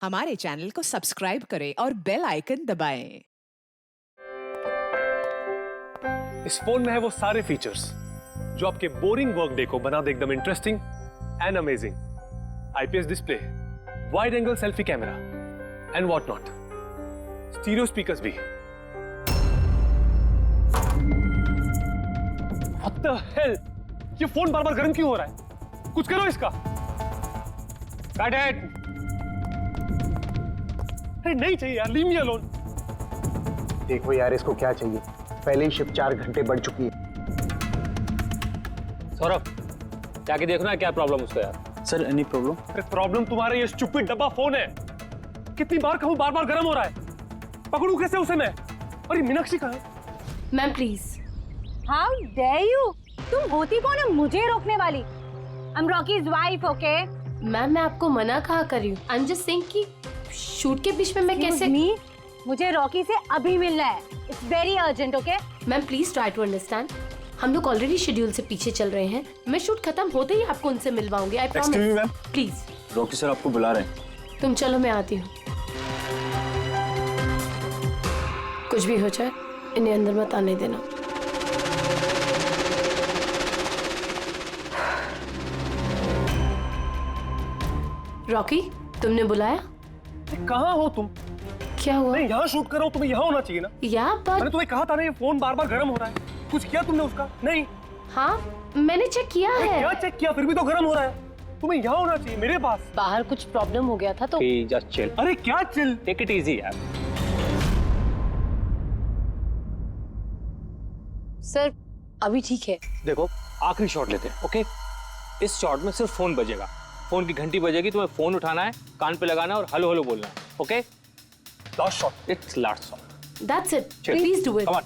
हमारे चैनल को सब्सक्राइब करें और बेल आइकन दबाएं। इस फोन में है वो सारे फीचर्स जो आपके बोरिंग वर्क डे को बना दे एकदम interesting and amazing. IPS display, wide angle selfie camera and what not, stereo speakers भी। What the hell? ये फोन बार बार गर्म क्यों हो रहा है? कुछ करो इसका। Cut it! अरे नहीं चाहिए यार, leave me alone. देखो यार, इसको क्या चाहिए? पहले ही शिफ्ट 4 घंटे बढ़ चुकी है। सौरभ, जाके देखो ना क्या प्रॉब्लम उसको यार। Sir, any problem? अरे प्रॉब्लम तुम्हारा ये स्टूपिड डब्बा फोन है। कितनी बार कहूं, बार बार गर्म हो रहा है। पकड़ू कैसे उसे मैं? और ये मीनाक्षी कहाँ है? Ma'am please. How dare you? तुम होती कौन है मुझे रोकने वाली? I'm Rocky's wife, okay? Ma'am मैं आपको मना कहा कर रही हूँ। आई एम जस्ट सेइंग कि शूट के बीच में मैं कैसे। मुझे रॉकी से अभी मिलना है। It's very urgent, okay? Ma'am please try to understand. हम लोग ऑलरेडी शेड्यूल से पीछे चल रहे हैं। मैं शूट खत्म होते ही आपको उनसे मिलवाऊंगी। I promise. Please. Rocky sir आपको बुला रहे हैं। तुम चलो, मैं आती हूँ। कुछ भी हो जाए इन्हें अंदर मत आने देना। रॉकी, तुमने बुलाया? कहाँ हो तुम? क्या हुआ? मैं यहाँ शूट कर रहा हूँ, तुम्हें यहाँ होना चाहिए ना। या पर मैंने तुम्हें कहा था ना, ये फोन बार बार गर्म हो रहा है। कुछ किया तुमने उसका? नहीं। हाँ मैंने चेक किया है। क्या चेक किया? फिर भी तो गर्म हो रहा है। तुम्हें यहाँ होना चाहिए, मेरे पास। बाहर कुछ प्रॉब्लम हो गया था तो। Just chill. अरे क्या चिल? टेक इट इजी यार। सर अभी ठीक है। देखो आखिरी शॉट लेते हैं, ओके? इस शॉट में सिर्फ फोन बजेगा। फोन की घंटी बजेगी, तुम्हें फोन उठाना है, कान पे लगाना है और हेलो हेलो बोलना है, okay? Last shot. It's last shot. That's it. Please do it. Come on.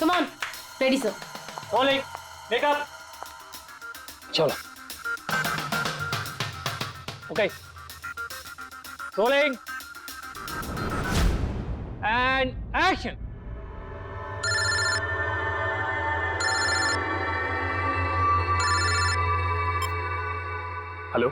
Come on. Ready, sir. Rolling. Make up. चलो। Okay. Rolling. And action. Hello.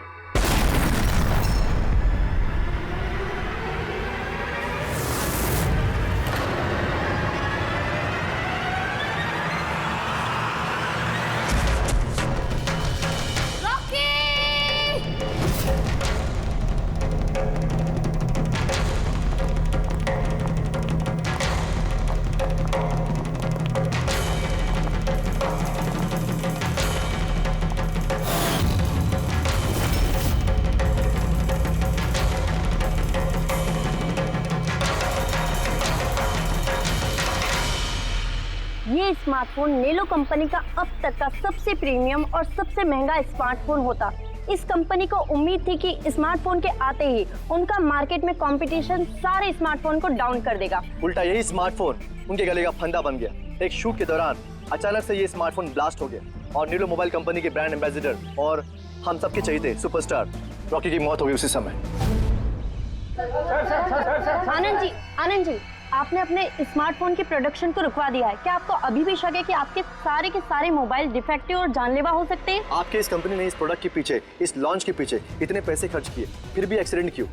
ये स्मार्टफोन नेलो कंपनी का अब तक का सबसे प्रीमियम और सबसे महंगा स्मार्टफोन होता। इस कंपनी को उम्मीद थी कि स्मार्टफोन के आते ही उनका मार्केट में कंपटीशन सारे स्मार्टफोन को डाउन कर देगा। उल्टा यही स्मार्टफोन उनके गले का फंदा बन गया। एक शूट के दौरान अचानक से ये स्मार्टफोन ब्लास्ट हो गया और नेलो मोबाइल कंपनी के ब्रांड एम्बेसडर और हम सबके चहेते सुपरस्टार रॉकी की मौत हो गई उसी समय। आनंद जी, आपने अपने स्मार्टफोन के प्रोडक्शन को रुकवा दिया है। क्या आपको अभी भी शक है कि आपके सारे के सारे मोबाइल डिफेक्टिव और जानलेवा हो सकते हैं? आपके इस कंपनी ने इस प्रोडक्ट के पीछे, इस लॉन्च के पीछे इतने पैसे खर्च किए, फिर भी एक्सीडेंट क्यों?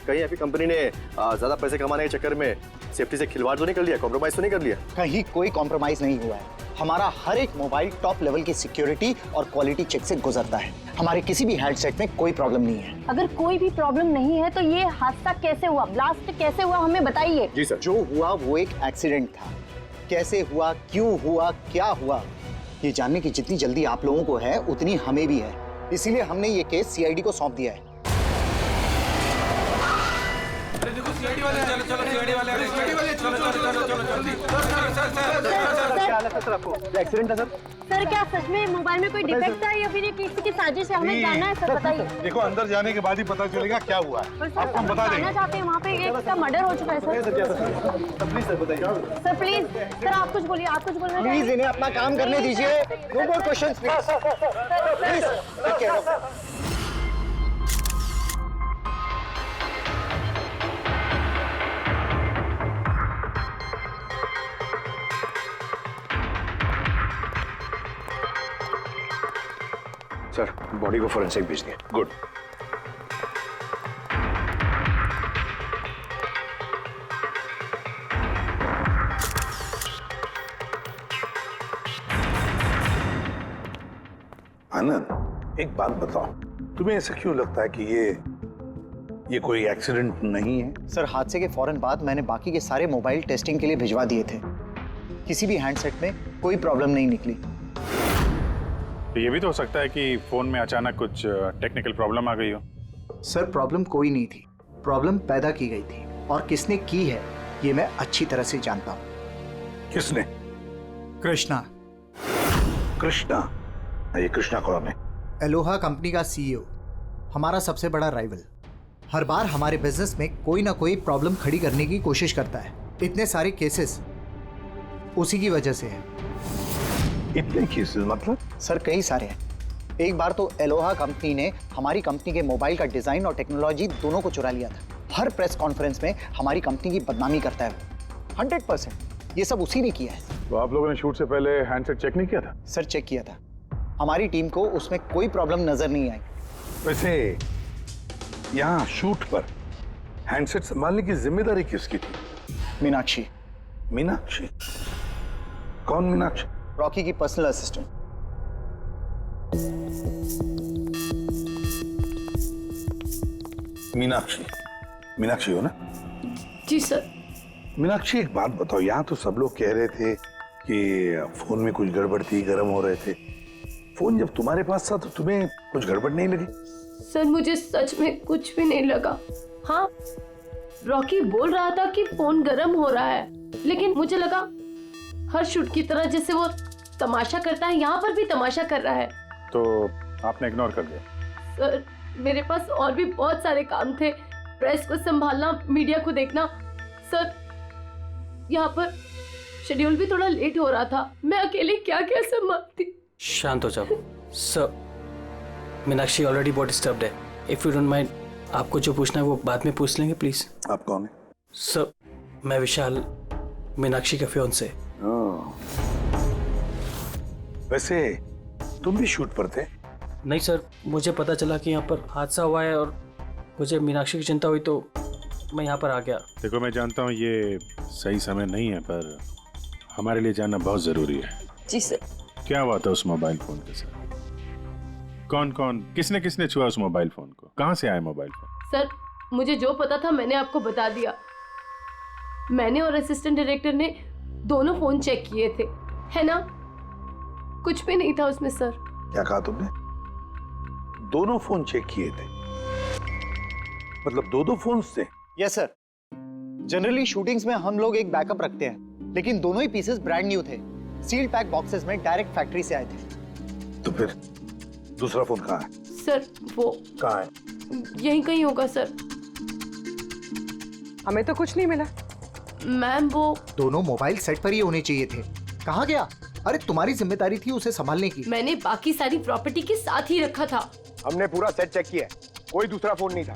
कहीं आपकी कंपनी ने ज्यादा पैसे कमाने के चक्कर में सेफ्टी से खिलवाड़ तो नहीं कर लिया, कॉम्प्रोमाइज तो नहीं कर लिया? कहीं कोई कॉम्प्रोमाइज नहीं हुआ है। हमारा हर एक मोबाइल टॉप लेवल की सिक्योरिटी और क्वालिटी चेक से गुजरता है। हमारे किसी भी हैंडसेट में कोई प्रॉब्लम नहीं है। अगर कोई भी प्रॉब्लम नहीं है तो ये हादसा कैसे हुआ, ब्लास्ट कैसे हुआ, हमें बताइए। जी सर। जो हुआ वो एक एक्सीडेंट था। कैसे हुआ, क्यों हुआ, क्या हुआ, ये जानने की जितनी जल्दी आप लोगों को है उतनी हमें भी है। इसीलिए हमने ये केस सीआईडी को सौंप दिया है। एक्सीडेंट है सर। सर क्या सच में मोबाइल में कोई डिफेक्ट था या फिर ये किसी की साजिश है? हमें जानना है सर, बताइए। देखो अंदर जाने के बाद ही पता चलेगा क्या हुआ है। आपको हम बता देंगे। जानना चाहते हैं, वहाँ पे एक का मर्डर हो चुका है सर। प्लीज सर बताइए। सर प्लीज, सर आप कुछ बोलिए, आप कुछ बोलना प्लीज चाहिए। इन्हें अपना काम करने दीजिए। No more questions please. Sir body को फोरेंसिक भेज दिया। गुड। आनंद, एक बात बताओ, तुम्हें ऐसा क्यों लगता है कि ये कोई एक्सीडेंट नहीं है? सर, हादसे के फौरन बाद मैंने बाकी के सारे मोबाइल टेस्टिंग के लिए भिजवा दिए थे। किसी भी हैंडसेट में कोई प्रॉब्लम नहीं निकली। तो ये भी तो हो सकता है कि फोन में अचानक कुछ टेक्निकल प्रॉब्लम आ गई हो। सर, प्रॉब्लम कोई नहीं थी, प्रॉब्लम पैदा की गई थी, और किसने की है ये मैं अच्छी तरह से जानता हूँ। किसने? कृष्णा। कृष्णा? ये कृष्णा कौन है? एलोहा कंपनी का सीईओ, हमारा सबसे बड़ा राइवल। हर बार हमारे बिजनेस में कोई ना कोई प्रॉब्लम खड़ी करने की कोशिश करता है। इतने सारे केसेस उसी की वजह से हैं। इतने केसेस मतलब? सर, कई सारे हैं। एक बार तो एलोहा कंपनी ने हमारी कंपनी के मोबाइल का डिजाइन और टेक्नोलॉजी दोनों को चुरा लिया था। हर प्रेस कॉन्फ्रेंस में हमारी कंपनी की बदनामी करता है वो। 100% ये सब उसी ने किया है। तो आप लोगों ने शूट से पहले हैंडसेट चेक नहीं किया था? सर, चेक किया था। हमारी टीम को उसमें कोई प्रॉब्लम नजर नहीं आई। वैसे यहाँ शूट पर हैंडसेट संभालने की जिम्मेदारी किसकी थी? मीनाक्षी। मीनाक्षी? कौन मीनाक्षी? रॉकी की पर्सनल असिस्टेंट। मीनाक्षी? मीनाक्षी हो ना? जी सर। मीनाक्षी, एक बात बताओ, यहाँ तो सब लोग कह रहे थे कि फोन में कुछ गड़बड़ थी, गर्म हो रहे थे। फोन जब तुम्हारे पास था तो तुम्हें कुछ गड़बड़ नहीं लगी? सर, मुझे सच में कुछ भी नहीं लगा। हाँ, रॉकी बोल रहा था कि फोन गर्म हो रहा है, लेकिन मुझे लगा हर शूट की तरह जैसे वो तमाशा करता है, यहाँ पर भी तमाशा कर रहा है। तो आपने इग्नोर कर दिया? सर, मेरे पास और भी बहुत सारे काम थे, प्रेस को संभालना, मीडिया को देखना। सर, यहाँ पर शेड्यूल भी थोड़ा लेट हो रहा था, मैं अकेले क्या क्या संभालती। शांत हो जाओ सर। मीनाक्षी ऑलरेडी बहुत डिस्टर्ब्ड है। इफ यू डोंट माइंड, आपको जो पूछना है वो बाद में पूछ लेंगे प्लीज। आप कौन है? सर, मैं विशाल, मीनाक्षी का फियांसे। वैसे तुम भी शूट पर थे? नहीं सर, मुझे पता चला कि यहाँ पर हादसा हुआ है और मुझे मीनाक्षी की चिंता हुई तो मैं यहाँ पर आ गया। देखो, मैं जानता हूँ ये सही समय नहीं है, पर हमारे लिए जानना बहुत जरूरी है। जी सर। क्या हुआ था उस मोबाइल फोन के साथ? कौन कौन, किसने किसने छुआ उस मोबाइल फोन को? कहाँ से आया मोबाइल फोन? सर, मुझे जो पता था मैंने आपको बता दिया। मैंने और असिस्टेंट डायरेक्टर ने दोनों फोन चेक किए थे, है ना? कुछ भी नहीं था उसमें सर। क्या कहा तुमने? दोनों फोन चेक किए थे? मतलब दो फोन थे? Yes sir. जनरली शूटिंग्स में हम लोग एक बैकअप रखते हैं, लेकिन दोनों ही पीसेस ब्रांड न्यू थे, सील्ड पैक बॉक्सेस में डायरेक्ट फैक्ट्री से आए थे। तो फिर दूसरा फोन कहाँ है? सर, वो कहाँ है? यहीं कहीं होगा सर। हमें तो कुछ नहीं मिला। मैम, वो दोनों मोबाइल सेट पर ही होने चाहिए थे। कहाँ गया? अरे, तुम्हारी जिम्मेदारी थी उसे संभालने की। मैंने बाकी सारी प्रॉपर्टी के साथ ही रखा था। हमने पूरा सेट चेक किया है, कोई दूसरा फोन नहीं था।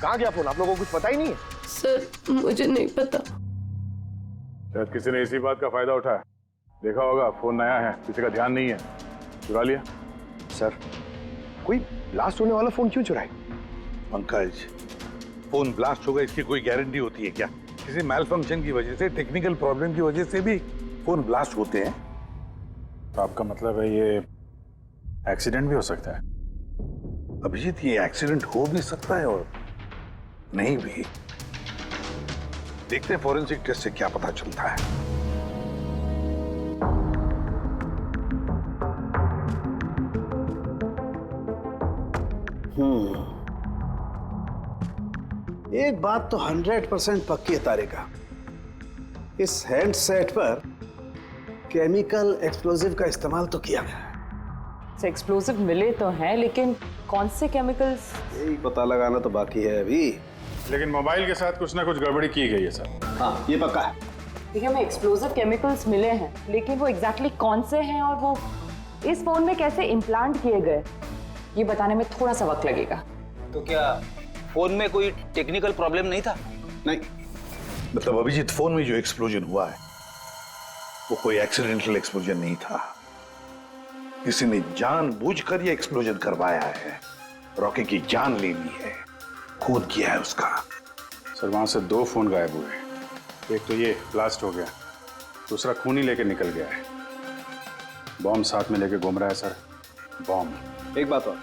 कहाँ गया फोन? आप लोगों को कुछ पता ही नहीं है? सर, मुझे नहीं पता। शायद किसी ने इसी बात का फायदा उठाया। देखा होगा फोन नया है, किसी का ध्यान नहीं है, चुरा लिया। सर, कोई ब्लास्ट होने वाला फोन क्यों चुराए? पंकज, फोन ब्लास्ट होगा इसकी कोई गारंटी होती है क्या? किसी मैल फंक्शन की वजह से, टेक्निकल प्रॉब्लम की वजह से भी फोन ब्लास्ट होते हैं। तो आपका मतलब है ये एक्सीडेंट भी हो सकता है? अभिजीत, ये एक्सीडेंट हो भी सकता है और नहीं भी। देखते हैं फॉरेंसिक टेस्ट से क्या पता चलता है। एक बात तो 100% पक्की है तारिका, इस हैंडसेट पर केमिकल एक्सप्लोजिव का इस्तेमाल तो किया गया है। एक्सप्लोजिव मिले तो हैं, लेकिन कौन से केमिकल्स? यही पता लगाना तो बाकी है अभी। लेकिन मोबाइल के साथ कुछ ना कुछ गड़बड़ी की गई है सर। हाँ, ये पक्का है। देखिए, हमें एक्सप्लोजिव केमिकल्स मिले हैं, लेकिन वो एग्जैक्टली कौन से हैं और वो इस फोन में कैसे इम्प्लांट किए गए, ये बताने में थोड़ा सा वक्त लगेगा। तो क्या फोन में कोई टेक्निकल प्रॉब्लम नहीं था? नहीं, मतलब अभिजीत, फोन में जो एक्सप्लोजन हुआ है वो कोई एक्सीडेंटल एक्सप्लोजन नहीं था। किसी ने जानबूझकर ये एक्सप्लोजन करवाया है, रॉकी की जान ले ली है, खून किया है उसका। सर, वहां से 2 फोन गायब हुए। एक तो ये ब्लास्ट हो गया, दूसरा खून ही लेके निकल गया है। बॉम्ब साथ में लेके घूम रहा है सर, बॉम्ब। एक बात और,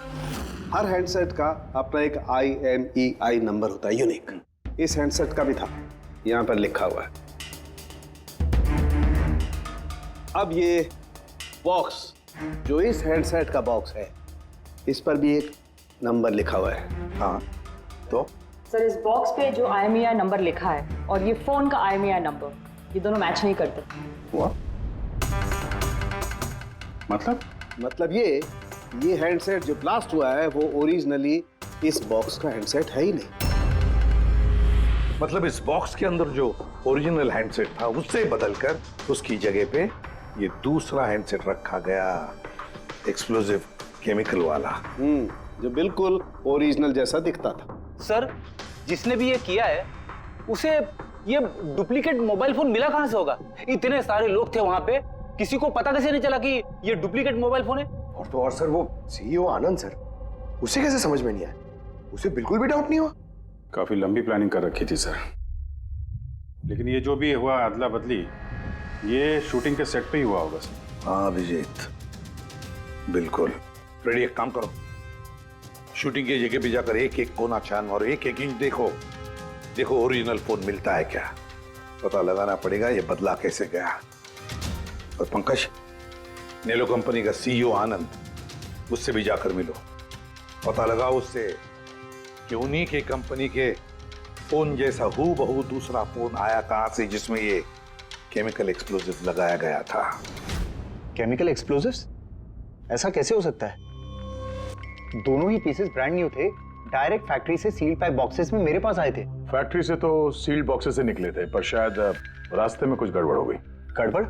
हर हैंडसेट का अपना एक IMEI नंबर होता है, यूनिक। इस हैंडसेट का भी था, यहां पर लिखा हुआ है। अब ये बॉक्स, जो इस हैंडसेट का बॉक्स है, इस पर भी एक नंबर लिखा हुआ है। हाँ, तो सर इस बॉक्स पे जो IMEI नंबर लिखा है और ये फोन का IMEI नंबर, ये दोनों मैच नहीं करते। हुआ मतलब ये हैंडसेट जो ब्लास्ट हुआ है वो ओरिजिनली इस बॉक्स का हैंडसेट है ही नहीं। मतलब इस बॉक्स के अंदर जो ओरिजिनल हैंडसेट था उससे बदलकर उसकी जगह पे ये दूसरा हैंडसेट रखा गया, एक्सप्लोजिव केमिकल वाला। जो बिल्कुल ओरिजिनल जैसा दिखता था। सर, जिसने भी ये किया है उसे ये डुप्लीकेट मोबाइल फोन मिला कहां से होगा? इतने सारे लोग थे वहां पे, किसी को पता कैसे नहीं चला कि ये डुप्लीकेट मोबाइल फोन है? और तो और सर, वो CEO आनंद सर, उसे कैसे समझ में नहीं आया? उसे बिल्कुल भी डाउट नहीं हुआ? काफी लंबी प्लानिंग कर रखी थी सर, लेकिन ये जो भी हुआ अदला बदली, ये शूटिंग के सेट पे ही हुआ होगा सर। हाँ अभिजीत, बिल्कुल। फ्रेडी, एक काम करो, शूटिंग की जगह पे जाकर एक एक कोना छान और एक एक इंच देखो ओरिजिनल फोन मिलता है क्या। पता लगाना पड़ेगा ये बदला कैसे गया। और पंकज, नेलो कंपनी का CEO आनंद, उससे भी जाकर मिलो, पता लगाओ उससे कि उन्हीं के कंपनी के फोन जैसा हूबहू दूसरा फोन आया कहां से जिसमें ये केमिकल एक्सप्लोजिव लगाया गया था। Chemical explosives? ऐसा कैसे हो सकता है? दोनों ही पीसेस ब्रांड न्यू थे, डायरेक्ट फैक्ट्री से सील्ड पैक बॉक्सेस में मेरे पास आए थे। फैक्ट्री से तो सील्ड बॉक्सेस से निकले थे, पर शायद रास्ते में कुछ गड़बड़ हो गई। गड़बड़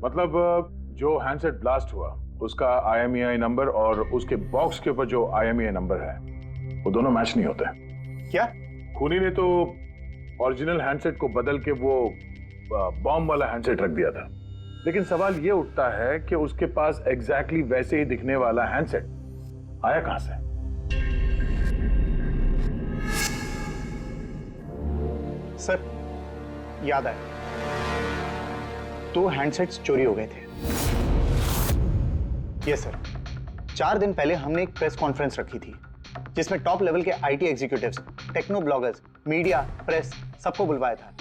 मतलब जो हैंडसेट ब्लास्ट हुआ उसका IMEI नंबर और उसके बॉक्स के ऊपर जो IMEI नंबर है वो दोनों मैच नहीं होते। क्या? खूनी ने तो ओरिजिनल हैंडसेट को बदल के वो बॉम्ब वाला हैंडसेट रख दिया था, लेकिन सवाल ये उठता है कि उसके पास एग्जैक्टली वैसे ही दिखने वाला हैंडसेट आया कहां से? सर, याद आया, 2 हैंडसेट्स चोरी हो गए थे। यस सर, 4 दिन पहले हमने एक प्रेस कॉन्फ्रेंस रखी थी जिसमें टॉप लेवल के IT executives, techno bloggers, media, press सबको बुलवाया था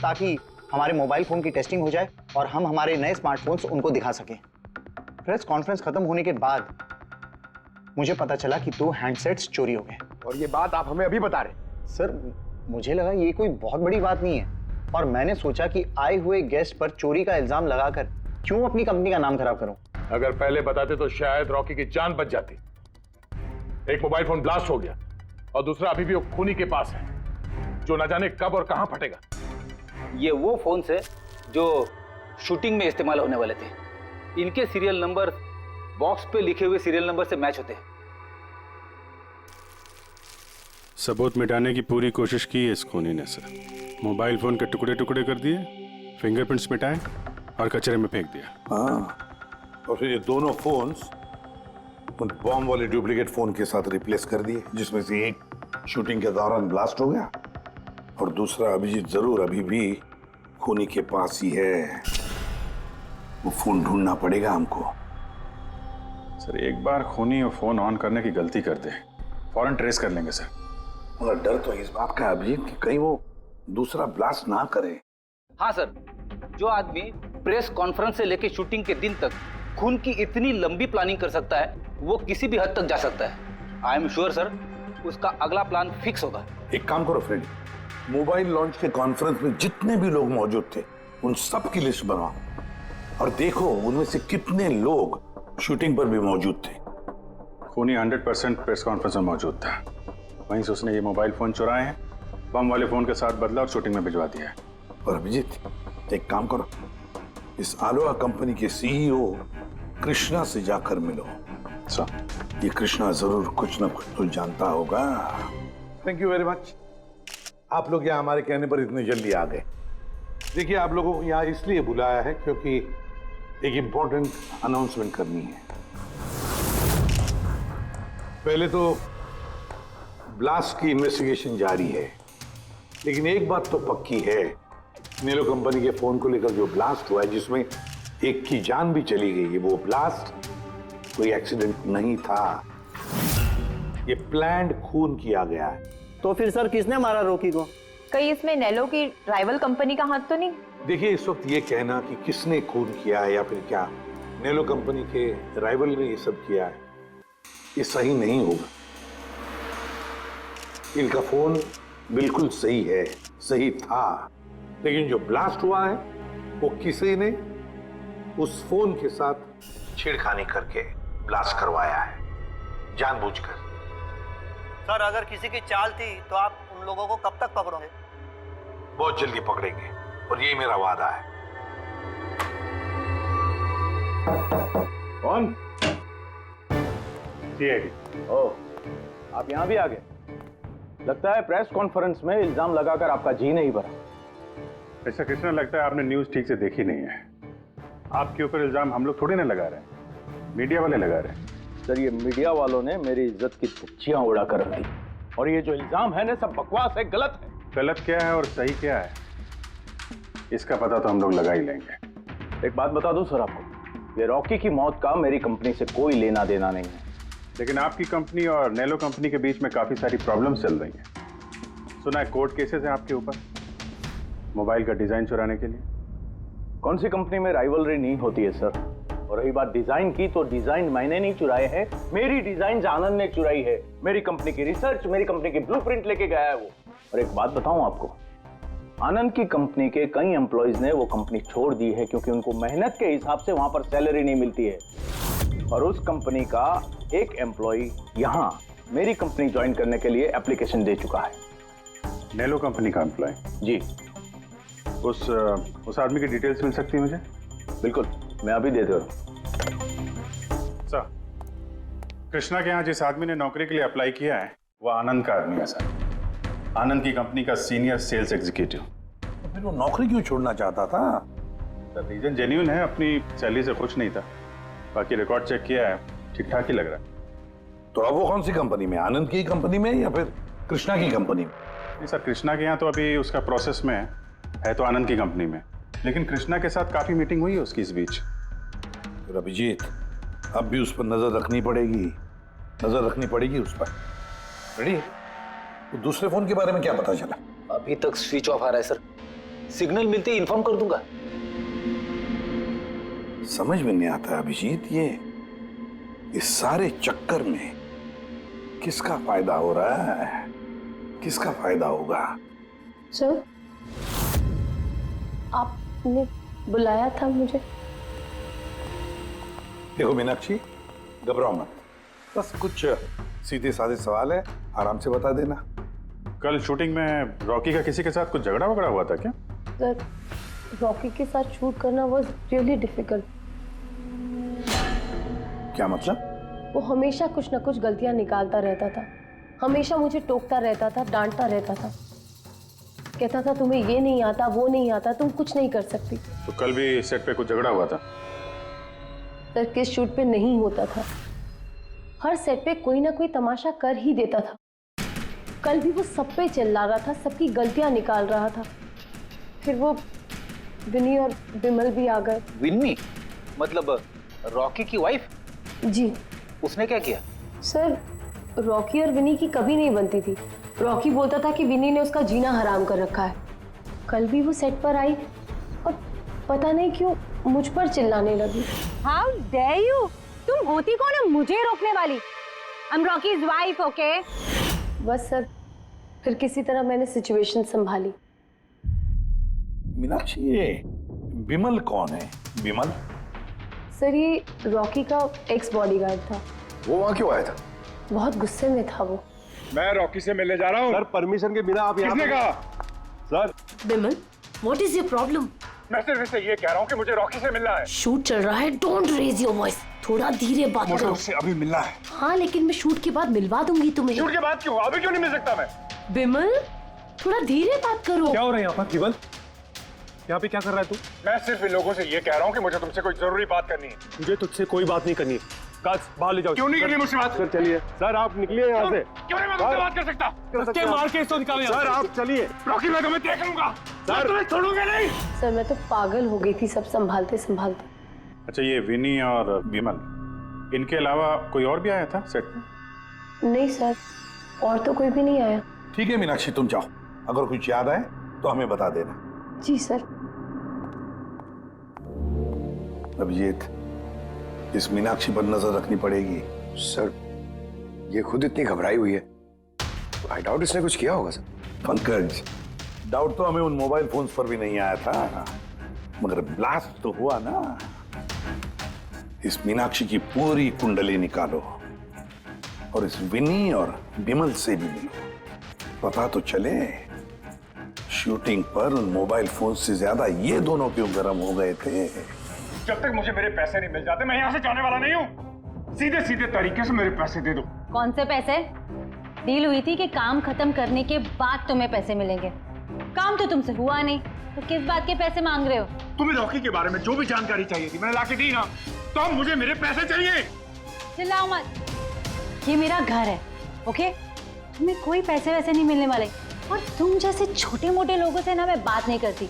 ताकि हमारे मोबाइल फोन की टेस्टिंग हो जाए और हम हमारे नए स्मार्टफोन्स उनको दिखा सकें। प्रेस कॉन्फ्रेंस खत्म होने के बाद मुझे पता चला कि 2 हैंडसेट्स चोरी हो गए। और ये बात आप हमें अभी बता रहे? सर, मुझे लगा ये कोई बहुत बड़ी बात नहीं है और मैंने सोचा कि आए हुए गेस्ट पर चोरी का इल्जाम लगाकर क्यों अपनी कंपनी का नाम खराब करूं। अगर पहले बताते तो शायद रॉकी की जान बच जाती। एक मोबाइल फोन ब्लास्ट हो गया और दूसरा अभी भी वो खूनी के पास है, जो न जाने कब और कहां फटेगा। ये वो फोन है जो शूटिंग में इस्तेमाल होने वाले थे। इनके सीरियल नंबर बॉक्स पे लिखे हुए सीरियल नंबर से मैच होते हैं। सबूत मिटाने की पूरी कोशिश की है इस खूनी ने सर। मोबाइल फोन के टुकड़े टुकड़े कर दिए, फिंगरप्रिंट्स मिटाए और कचरे में फेंक दिया। हाँ, और फिर ये दोनों फोन्स उन बॉम्ब वाले डुप्लीकेट फोन के साथ रिप्लेस कर दिए, जिसमें से एक शूटिंग के दौरान ब्लास्ट हो गया और दूसरा अभिजीत जरूर अभी भी खूनी के पास ही है। वो फोन ढूंढना पड़ेगा हमको। सर, एक बार खूनी वो फोन ऑन करने की गलती कर दे, फौरन ट्रेस कर लेंगे सर। मगर डर तो इस बात का अभिजीत कि कहीं वो दूसरा ब्लास्ट ना करे। हाँ सर, जो आदमी प्रेस कॉन्फ्रेंस से लेकर शूटिंग के दिन तक खून की इतनी लंबी प्लानिंग कर सकता है, वो किसी भी हद तक जा सकता है। आई एम श्योर सर, उसका अगला प्लान फिक्स होगा। एक काम करो फ्रेंड, मोबाइल लॉन्च के कॉन्फ्रेंस में जितने भी लोग मौजूद थे उन सब की लिस्ट बनाओ और देखो उनमें से कितने लोग शूटिंग पर भी मौजूद थे। खूनी 100% प्रेस कॉन्फ्रेंस में मौजूद था, वहीं से उसने ये मोबाइल फोन चुराए हैं, बम वाले फोन के साथ बदला और शूटिंग में भिजवा दिया है। और अभिजीत, एक काम करो, इस आलोहा कंपनी के CEO कृष्णा से जाकर मिलो। सर, ये कृष्णा जरूर कुछ ना कुछ तो जानता होगा। Thank you very much. आप लोग यहाँ हमारे कहने पर इतने जल्दी आ गए। देखिए, आप लोगों को यहाँ इसलिए बुलाया है क्योंकि एक इंपॉर्टेंट अनाउंसमेंट करनी है। पहले तो ब्लास्ट की इन्वेस्टिगेशन जारी है, लेकिन एक बात तो पक्की है, नेलो कंपनी के फोन को लेकर जो ब्लास्ट हुआ है जिसमें एक की जान भी चली गई है, वो ब्लास्ट कोई एक्सीडेंट नहीं था, ये प्लान्ड खून किया गया है। तो फिर सर किसने मारा रॉकी को? कहीं इसमें नेलो की राइवल कंपनी का हाथ तो नहीं? देखिए, इस वक्त ये कहना कि किसने खून किया है या फिर क्या नेलो कंपनी के राइवल ने ये सब किया है, ये सही नहीं होगा। इनका फोन बिल्कुल सही है, सही था, लेकिन जो ब्लास्ट हुआ है वो किसी ने उस फोन के साथ छेड़खानी करके ब्लास्ट करवाया है, जानबूझकर। सर अगर किसी की चाल थी तो आप उन लोगों को कब तक पकड़ोगे? बहुत जल्दी पकड़ेंगे, और यही मेरा वादा है। कौन? सीआईडी। ओह, आप यहाँ भी आ गए। लगता है प्रेस कॉन्फ्रेंस में इल्जाम लगाकर आपका जी नहीं भरा। ऐसा कृष्णा, लगता है आपने न्यूज ठीक से देखी नहीं है। आपके ऊपर इल्जाम हम लोग थोड़ी ना लगा रहे हैं, मीडिया वाले लगा रहे हैं। सर, ये मीडिया वालों ने मेरी इज्जत की धज्जियां उड़ा कर रख दी, और ये जो इल्जाम है ना, सब बकवास है, गलत है। गलत क्या है और सही क्या है, इसका पता तो हम लोग लगा ही लेंगे। एक बात बता दूं सर आपको, ये रॉकी की मौत का मेरी कंपनी से कोई लेना देना नहीं है। लेकिन आपकी कंपनी और नेलो कंपनी के बीच में काफी सारी प्रॉब्लम्स चल रही हैं। सुना है कोर्ट केसेस है आपके ऊपर मोबाइल का डिजाइन चुराने के लिए। कौन सी कंपनी में राइवलरी नहीं होती है सर? और रही बात डिजाइन की, तो डिजाइन मैंने नहीं चुराए हैं, मेरी डिजाइन आनंद ने चुराई है। मेरी कंपनी की रिसर्च, मेरी कंपनी की ब्लूप्रिंट लेके गया है वो। और एक बात बताऊं आपको, आनंद की कंपनी के कई एम्प्लॉइज ने वो कंपनी छोड़ दी है क्योंकि उनको मेहनत के हिसाब से वहां पर सैलरी नहीं मिलती है। और उस कंपनी का एक एम्प्लॉय यहां मेरी कंपनी ज्वाइन करने के लिए एप्लीकेशन दे चुका है। नेलो कंपनी का एम्प्लॉय? जी। उस आदमी की डिटेल्स मिल सकती है मुझे? बिल्कुल, मैं अभी दे दे रहा हूं। सर, कृष्णा के यहाँ जिस आदमी ने नौकरी के लिए अप्लाई किया है वो आनंद का आदमी है सर। आनंद की कंपनी का सीनियर सेल्स एग्जीक्यूटिव। तो फिर वो नौकरी क्यों छोड़ना चाहता था? सर, रीजन जेन्युइन है, अपनी सैलरी से खुश नहीं था। बाकी रिकॉर्ड चेक किया है, ठीक ठाक ही लग रहा है। तो अब वो कौन सी कंपनी में, आनंद की कंपनी में या फिर कृष्णा की कंपनी में? नहीं सर, कृष्णा के यहाँ तो अभी उसका प्रोसेस में है तो आनंद की कंपनी में, लेकिन कृष्णा के साथ काफी मीटिंग हुई है उसकी इस बीच। फिर अभिजीत, अब भी उस पर नजर रखनी पड़ेगी, नजर रखनी पड़ेगी उस पर। रेडी? तो दूसरे फोन के बारे में क्या पता चला? अभी तक स्विच ऑफ आ रहा है सर, सिग्नल मिलते ही इन्फॉर्म कर दूंगा। समझ में नहीं आता अभिजीत, ये इस सारे चक्कर में किसका फायदा हो रहा है, किसका फायदा होगा? सर, आपने बुलाया था मुझे? देखो मीनाक्षी, घबराओ मत, बस कुछ सीधे साधे सवाल है, आराम से बता देना। कल शूटिंग में रॉकी का किसी के साथ कुछ झगड़ा वगड़ा हुआ था क्या? सर, रॉकी के साथ शूट करना वाज रियली डिफिकल्ट। क्या मतलब? वो हमेशा कुछ ना कुछ गलतियां निकालता रहता था, हमेशा मुझे टोकता रहता था, डांटता रहता था, कहता था तुम्हें ये नहीं आता, वो नहीं आता, तुम कुछ नहीं कर सकती। तो कल भी सेट पे कुछ झगड़ा हुआ था? सर, किस शूट पे नहीं होता था, हर सेट पे कोई ना कोई तमाशा कर ही देता था। कल भी वो सब पे चिल्ला रहा था, सबकी गलतियां निकाल रहा था। फिर वो विनी और बिमल भी आ गए। विन्नी मतलब रॉकी की वाइफ? जी। उसने क्या किया? सर, रॉकी और विनी की कभी नहीं बनती थी। रॉकी बोलता था कि विनी ने उसका जीना हराम कर रखा है। कल भी वो सेट पर आई और पता नहीं क्यों मुझ पर चिल्लाने लगी। How dare you? तुम होती कौन है मुझे रोकने वाली? I'm Rocky's wife, okay? बस सर, फिर किसी तरह मैंने सिचुएशन संभाली। मीनाक्षी, ये बिमल कौन है? बिमल? सर, ये रॉकी का एक्स बॉडीगार्ड था। वो वहां क्यों आया था? बहुत गुस्से में था वो। मैं रॉकी से मिलने जा रहा हूँ। सर, परमिशन के बिना आप यहाँ किसने कहा? Sir, Bimal, what is your problem? मैं सिर्फ इससे ये कह रहा हूँ कि मुझे रॉकी से मिलना है। शूट चल रहा है, डोंट रेज योर वॉइस, थोड़ा धीरे बात मुझे करो। उससे अभी मिलना है। हाँ, लेकिन मैं शूट के बाद मिलवा दूंगी तुम्हें। शूट के बाद क्यों? अभी क्यों नहीं मिल सकता मैं? बिमल, थोड़ा धीरे बात करो। क्या हो रहा है यहाँ पर? बिमल, यहाँ पे क्या कर रहा है तू? मैं सिर्फ इन लोगों से ये कह रहा हूँ कि मुझे तुमसे कोई जरूरी बात करनी है। मुझे तुझसे कोई बात नहीं करनी है। गार्ड्स, बाहर ले जाओ। क्यों नहीं करनी मुझसे बात? सर चलिए। सर, आप निकलिए यहाँ से। क्यों नहीं मैं तुमसे बात कर सकता? धक्के मार के इसको निकालो यहाँ सर, से। आप चलिए। रॉकी, मैं तुम्हें देख लूंगा। सर, तुम्हें छोड़ूंगा नहीं। सर, मैं तो पागल हो गई थी सब संभालते संभालते। अच्छा, ये विनी और बिमल, इनके अलावा कोई और भी आया था सेट में? नहीं सर, और तो कोई भी नहीं आया। ठीक है मीनाक्षी, तुम जाओ, अगर कुछ याद आए तो हमें बता देना। जी सर। अभिजीत, इस मीनाक्षी पर नजर रखनी पड़ेगी। सर, ये खुद इतनी घबराई हुई है, आई डाउट इसने कुछ किया होगा सर। पंकज, डाउट तो हमें उन मोबाइल फोन्स पर भी नहीं आया था, मगर ब्लास्ट तो हुआ ना। इस मीनाक्षी की पूरी कुंडली निकालो और इस विनी और बिमल से भी मिलो, पता तो चले शूटिंग पर उन मोबाइल फोन से ज्यादा ये दोनों क्यों गर्म हो गए थे। जब तक मुझे मेरे पैसे नहीं मिल जाते मैं यहाँ से जाने वाला नहीं हूँ। सीधे सीधे तरीके से मेरे पैसे दे दो। कौन से पैसे? डील हुई थी कि काम खत्म करने के बाद तुम्हें पैसे मिलेंगे। काम तो तुमसे हुआ नहीं, तो किस बात के पैसे मांग रहे हो? तुम्हें रॉकी के बारे में जो भी जानकारी चाहिए थी मैंने लाके दी ना, तो अब मुझे मेरे पैसे चाहिए। चिल्लाओ मत, ये मेरा घर है, ओके? तुम्हें कोई पैसे वैसे नहीं मिलने वाले, और तुम जैसे छोटे मोटे लोगों से ना मैं बात नहीं करती।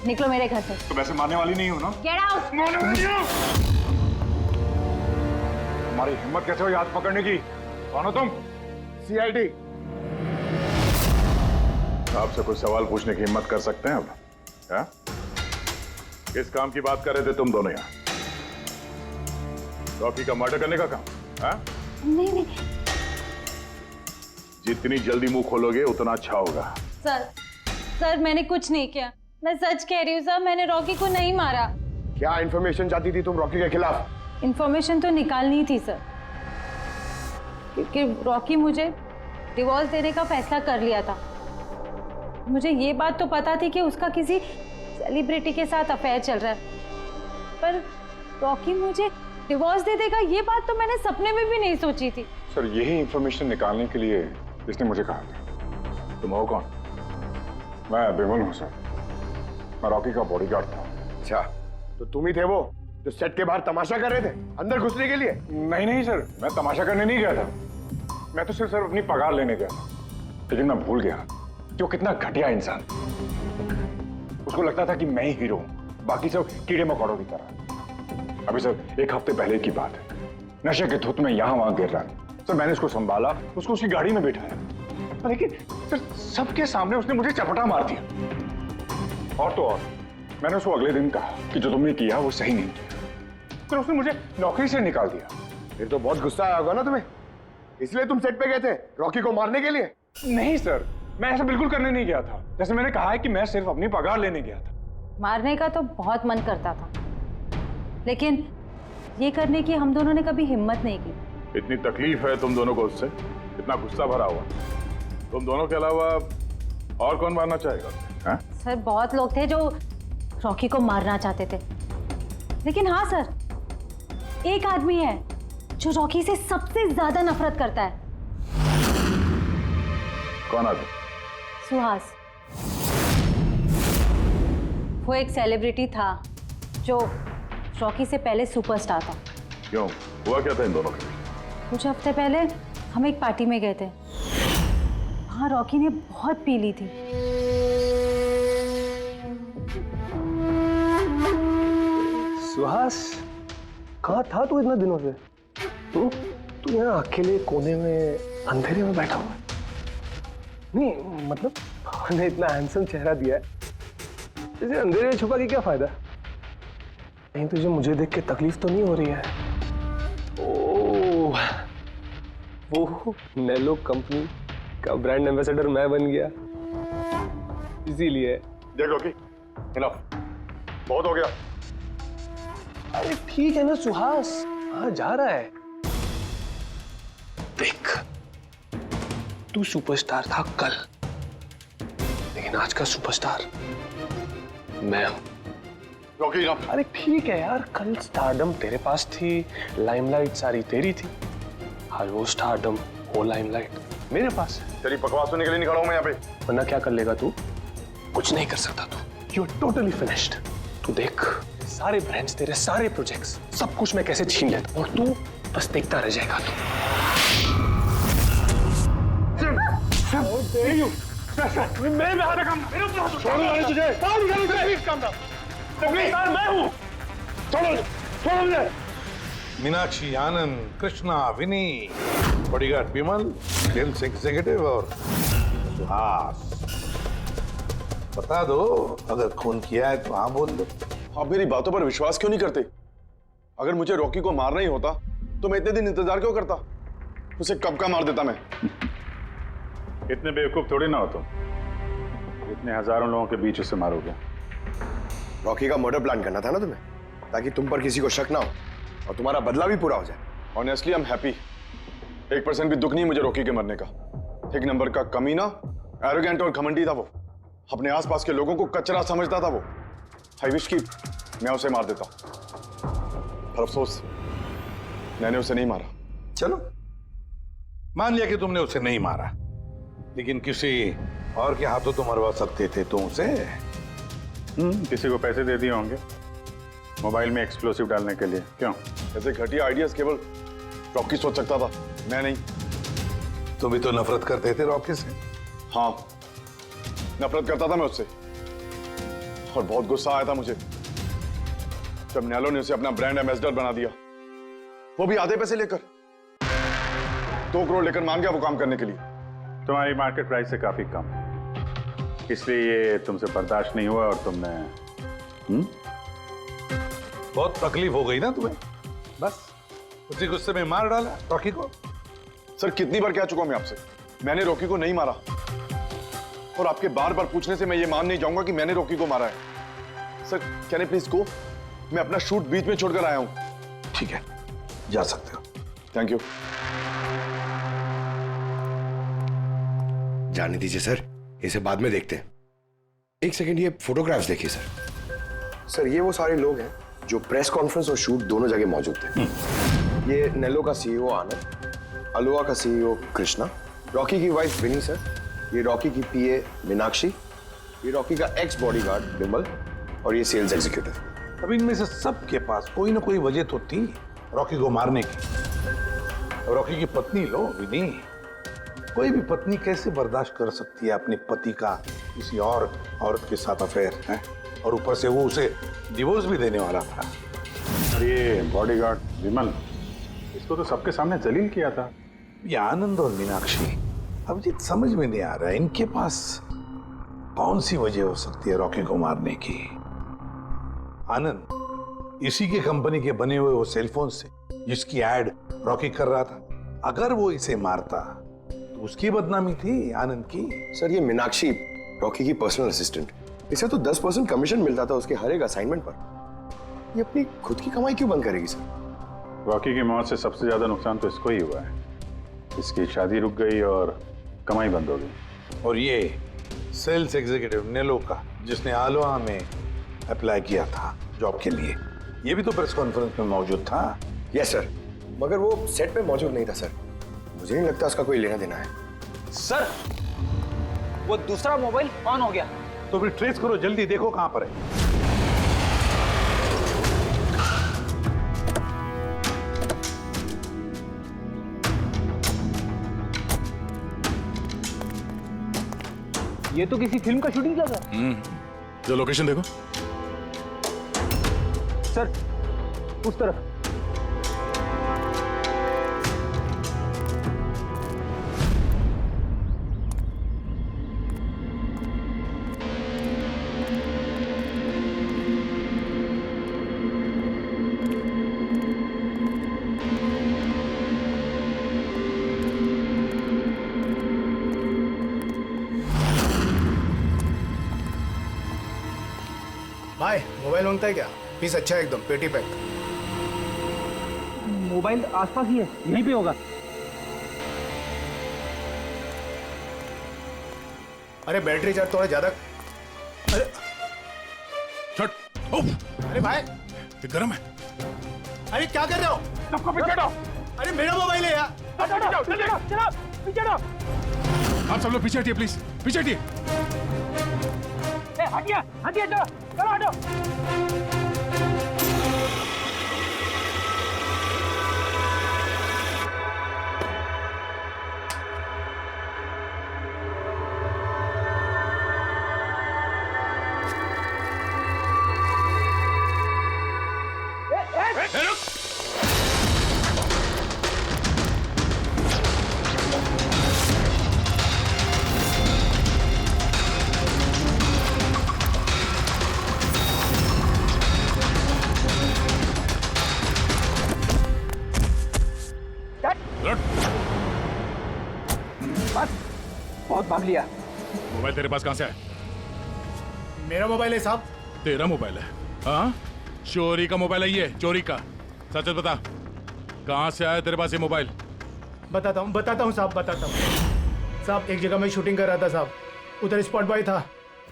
निकलो मेरे घर से। तो वैसे मारने वाली नहीं हो ना? Get out. मारने वाली नहीं हो। तुम्हारी हिम्मत कैसे हुई हाथ पकड़ने की? कौन हो तुम? CID? आपसे कुछ सवाल पूछने की हिम्मत कर सकते हैं अब? क्या? किस काम की बात कर रहे थे तुम दोनों यहाँ? रॉकी का मर्डर करने का काम? हाँ? नहीं। जितनी जल्दी मुंह खोलोगे उतना अच्छा होगा। सर मैंने कुछ नहीं किया, मैं सच कह रही हूँ सर, मैंने रॉकी को नहीं मारा। क्या इंफॉर्मेशन चाहती थी तुम रॉकी के खिलाफ? इंफॉर्मेशन तो निकालनी थी सर, क्योंकि रॉकी मुझे डिवोर्स देने का फैसला कर लिया था। मुझे ये बात तो पता थी कि उसका किसी सेलिब्रिटी के साथ अफेयर चल रहा है, पर रॉकी मुझे डिवोर्स दे देगा ये बात तो मैंने सपने में भी नहीं सोची थी। सर यही इंफॉर्मेशन निकालने के लिए इसने मुझे कहा था। तुम हो कौन? मैं बिमल हूँ सर, मैं रॉकी का बॉडीगार्ड था। अच्छा, तो तुम ही थे वो जो सेट के बाहर तमाशा कर रहे थे अंदर घुसने के लिए? नहीं सर, मैं तमाशा करने नहीं गया था, मैं तो सिर्फ अपनी पगार लेने गया था। लेकिन मैं भूल गया कि वो कितना घटिया इंसान। उसको लगता था कि मैं ही हीरो हूँ, बाकी सब कीड़े मकोड़ों की तरह। अभी सर 1 हफ्ते पहले की बात है, नशे के धुत में यहाँ वहां गिर रहा है। सर मैंने उसको संभाला, उसको उसकी गाड़ी में बिठाया, लेकिन सर सबके सामने उसने मुझे चपटा मार दिया। और तो और मैंने उसको अगले दिन कहा कि जो तुमने किया वो सही नहीं किया, फिर उसने मुझे नौकरी से निकाल दिया। फिर तो बहुत गुस्सा आया होगा ना तुम्हें, इसलिए तुम सेट पे गए थे रॉकी को मारने के लिए? नहीं सर, मैं ऐसा बिल्कुल करने नहीं गया था। जैसे मैंने कहा है कि मैं सिर्फ अपनी पगार लेने गया था। मारने का तो बहुत मन करता था, लेकिन ये करने की हम दोनों ने कभी हिम्मत नहीं की। इतनी तकलीफ है तुम दोनों को उससे, इतना गुस्सा भरा हुआ। तुम दोनों के अलावा और कौन मारना चाहेगा? हाँ? सर बहुत लोग थे जो रॉकी को मारना चाहते थे, लेकिन हाँ सर, एक आदमी है जो रॉकी से सबसे ज्यादा नफरत करता है। कौन आदमी? सुहास। वो एक सेलिब्रिटी था जो रॉकी से पहले सुपरस्टार था। क्यों, हुआ क्या था इन दोनों के बीच? कुछ हफ्ते पहले हम एक पार्टी में गए थे, वहां रॉकी ने बहुत पी ली थी। सुहास, कहाँ था तू इतना दिनों से? तू यहाँ अकेले कोने में अंधेरे में बैठा हुआ? नहीं मतलब ने इतना हैंडसम चेहरा दिया है, इसे अंधेरे में छुपा के क्या फायदा? कहीं तुझे मुझे देख के तकलीफ तो नहीं हो रही है? ओह, वो नेलो कंपनी का ब्रांड एम्बेसडर मैं बन गया, इसीलिए। देख लो कि बहुत हो गया। अरे ठीक है ना सुहास, हाँ जा रहा है। देख, तू सुपरस्टार था कल, लेकिन आज का सुपरस्टार मैं हूं। रॉकी, अरे ठीक है यार, कल स्टारडम तेरे पास थी, लाइमलाइट सारी तेरी थी, आज वो स्टारडम वो लाइमलाइट मेरे पास है। तेरी बकवास सुनने के लिए नहीं खड़ा हूं मैं यहाँ पे। वरना क्या कर लेगा तू? कुछ नहीं कर सकता तू, यू आर टोटली फिनिश्ड। तू देख, सारे ब्रांड्स, तेरे सारे प्रोजेक्ट्स, सब कुछ मैं कैसे छीन लेता हूं और तू बस देखता रह जाएगा। तू मेरे हाथ काम, मेरे ऊपर तुझे काम था। मैं हूँ, छोड़ो छोड़ो मुझे। मीनाक्षी, आनंद, कृष्णा, विनी, बॉडीगार्ड विमल, सेल्स एग्जीक्यूटिव और सुहास। बता दो, अगर खून किया है तो हाँ बोल दो। आप मेरी बातों पर विश्वास क्यों नहीं करते? अगर मुझे रॉकी को मारना ही होता तो मैं इतने दिन इंतजार क्यों करता? उसे कब का मार देता मैं। इतने बेवकूफ थोड़ी ना हो तुम, इतने हजारों लोगों के बीच उसे मारोगे। रॉकी का मर्डर प्लान करना था ना तुम्हें, ताकि तुम पर किसी को शक ना हो और तुम्हारा बदला भी पूरा हो जाए। Honestly I am happy. 1% भी दुख नहीं मुझे रॉकी के मरने का। एक नंबर का कमीना, एरोगेंट और घमंडी था वो। अपने आसपास के लोगों को कचरा समझता था वो। आई विश कि मैं उसे मार देता, पर अफसोस मैंने उसे नहीं मारा। चलो, मान लिया कि तुमने उसे नहीं मारा, लेकिन किसी और के हाथों तो मरवा सकते थे तुम उसे। किसी को पैसे दे दिए होंगे मोबाइल में एक्सप्लोसिव डालने के लिए। क्यों? ऐसे घटिया आइडियाज केवल रॉकी सोच सकता था, मैं नहीं। तुम भी तो नफरत करते थे रॉकी से। हाँ, नफरत करता था मैं उससे, और बहुत गुस्सा आया था मुझे जब नैलो ने उसे अपना ब्रांड एम्बेसडर बना दिया, वो भी आधे पैसे लेकर। 2 करोड़ लेकर मान गया वो काम करने के लिए। तुम्हारी मार्केट प्राइस से काफी कम, इसलिए ये तुमसे बर्दाश्त नहीं हुआ और तुमने बहुत तकलीफ हो गई ना तुम्हें, बस उसी गुस्से में मार डाला रॉकी को। सर, कितनी बार कह चुका हूं मैं आपसे, मैंने रॉकी को नहीं मारा, और आपके बार बार पूछने से मैं ये मान नहीं जाऊंगा कि मैंने रॉकी को मारा है। Sir, can I please go? मैं अपना शूट बीच में छोड़कर आया हूं। ठीक है, जा सकते हो। Thank you. जाने दीजिए सर, इसे बाद में देखते हैं। एक सेकंड, ये फोटोग्राफ्स देखिए सर। सर, ये वो सारे लोग हैं जो प्रेस कॉन्फ्रेंस और शूट दोनों जगह मौजूद थे। ये नेलो का सीईओ आनंद, अलोहा का सीईओ कृष्णा, रॉकी की वाइफ विनी सर, ये रॉकी की पीए मीनाक्षी, ये रॉकी का एक्स बॉडीगार्ड विमल, और ये सेल्स एग्जीक्यूटिव। अब इनमें से सबके पास कोई ना कोई वजह तो थी रॉकी को मारने की। रॉकी की पत्नी लो, विनी। कोई भी पत्नी कैसे बर्दाश्त कर सकती है अपने पति का किसी और औरत के साथ अफेयर है, और ऊपर से वो उसे डिवोर्स भी देने वाला था। अरे बॉडीगार्ड विमल, इसको तो सबके सामने जलील किया था। ये आनंद और मीनाक्षी, अब जी समझ में नहीं आ रहा है इनके पास कौन सी वजह हो सकती है रॉकी को मारने की। आनंद इसी के कंपनी के बने हुए वो सेलफोन से जिसकी एड रॉकी कर रहा था, अगर वो इसे मारता तो उसकी बदनामी थी आनंद की। सर, ये मीनाक्षी रॉकी की पर्सनल असिस्टेंट, इसे तो 10% कमीशन मिलता था उसके हर एक असाइनमेंट पर। ये अपनी खुद की कमाई क्यों बंद करेगी सर? रॉकी की मौत से सबसे ज्यादा नुकसान तो इसको ही हुआ है। इसकी शादी रुक गई और कमाई बंद हो गई। और ये सेल्स एग्जीक्यूटिव नेलो का, जिसने आलोहा में अप्लाई किया था जॉब के लिए, ये भी तो प्रेस कॉन्फ्रेंस में मौजूद था। यस सर, मगर वो सेट पे मौजूद नहीं था सर। मुझे नहीं लगता उसका कोई लेना देना है। सर, वो दूसरा मोबाइल ऑन हो गया। तो फिर ट्रेस करो, जल्दी देखो कहां पर है। ये तो किसी फिल्म का शूटिंग लगा। जो लोकेशन देखो सर, उस तरफ। भाई, मोबाइल मांगता है क्या? पीस अच्छा है एकदम, पेटी पैक। मोबाइल आसपास ही है, यहीं पे होगा। अरे बैटरी चार्ज थोड़ा ज्यादा। अरे अरे भाई, ये गर्म है। अरे क्या कर रहे हो? सबको पीछे हटो। अरे मेरा मोबाइल है यार। चलो पीछे हटो। आप सब लोग पीछे हटिए प्लीज, पीछे हटिए। हटिए हटिए, चलो चलो हटो। लिया। मोबाइल तेरे पास कहां से आया? मेरा मोबाइल है साहब। तेरा मोबाइल है? हाँ, चोरी का मोबाइल है ये, चोरी का। सच बता, कहां से आया तेरे पास ये मोबाइल? बताता हूँ साहब, बताता हूँ साहब। एक जगह मैं शूटिंग कर रहा था साहब, उधर स्पॉट बॉय था,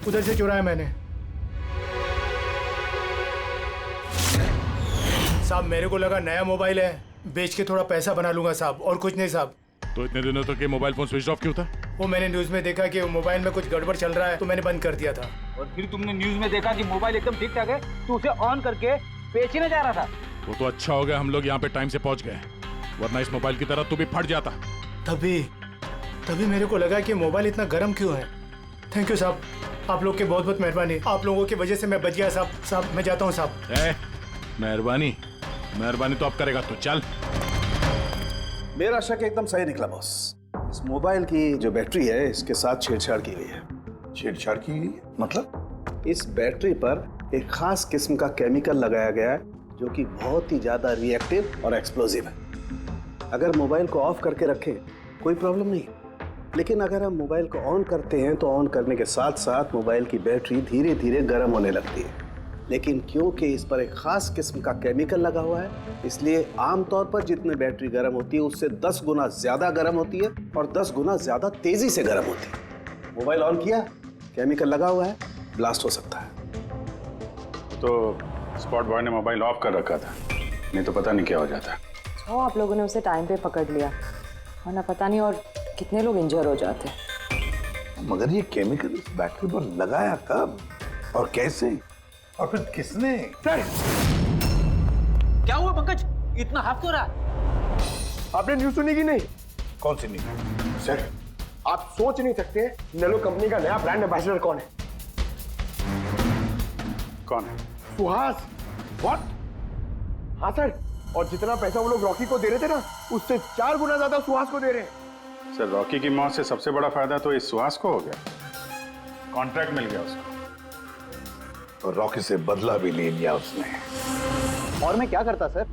उधर से चुराया मैंने साहब। मेरे को लगा नया मोबाइल है, बेच के थोड़ा पैसा बना लूंगा साहब, और कुछ नहीं साहब। तो इतने दिनों तक ये मोबाइल फोन स्विच ऑफ क्यों था? वो मैंने न्यूज में देखा कि मोबाइल में कुछ गड़बड़ चल रहा है, तो मैंने बंद कर दिया था। और फिर तुमने न्यूज में देखा कि मोबाइल एकदम ठीक ठाक है, तो उसे ऑन करके बेचने जा रहा था। वो तो अच्छा हो गया हम लोग यहाँ पे टाइम से पहुंच गए, वरना इस मोबाइल की तरह तू भी फट जाता। तभी मेरे को लगा कि मोबाइल इतना गर्म क्यों है। थैंक यू साहब, आप लोग की बहुत बहुत मेहरबानी। आप लोगों की वजह से मैं बच गया साहब। मैं जाता हूँ साहब। मेहरबानी तो अब करेगा तो चल। मेरा शक एकदम सही निकला बॉस। इस मोबाइल की जो बैटरी है, इसके साथ छेड़छाड़ की गई है। छेड़छाड़ की गई मतलब इस बैटरी पर एक खास किस्म का केमिकल लगाया गया है जो कि बहुत ही ज्यादा रिएक्टिव और एक्सप्लोजिव है। अगर मोबाइल को ऑफ करके रखें कोई प्रॉब्लम नहीं, लेकिन अगर हम मोबाइल को ऑन करते हैं तो ऑन करने के साथ साथ मोबाइल की बैटरी धीरे धीरे गर्म होने लगती है। लेकिन क्योंकि इस पर एक खास किस्म का केमिकल लगा हुआ है, इसलिए आमतौर पर जितने बैटरी गर्म होती है उससे 10 गुना ज्यादा गर्म होती है और 10 गुना ज्यादा तेजी से गर्म होती है। मोबाइल ऑन किया, केमिकल लगा हुआ है, ब्लास्ट हो सकता है। तो स्पॉट बॉय ने मोबाइल ऑफ कर रखा था, नहीं तो पता नहीं क्या हो जाता। तो आप लोगों ने उसे टाइम पे पकड़ लिया, वरना पता नहीं और कितने लोग इंजर हो जाते। मगर ये केमिकल इस बैटरी पर लगाया कब और कैसे, और फिर किसने? क्या हुआ पंकज, इतना हाफ क्यों रहा? आपने न्यूज सुनी कि नहीं? कौन सी नहीं? सर, आप सोच नहीं सकते नेलो कंपनी का नया ब्रांड एम्बेसडर कौन है? कौन है? सुहास। व्हाट? हाँ सर, और जितना पैसा वो लोग रॉकी को दे रहे थे ना, उससे 4 गुना ज्यादा सुहास को दे रहे हैं। सर, रॉकी की मौत से सबसे बड़ा फायदा तो इस सुहास को हो गया, कॉन्ट्रैक्ट मिल गया उसको, और रॉकी से बदला भी ले लिया उसने। और मैं क्या करता सर?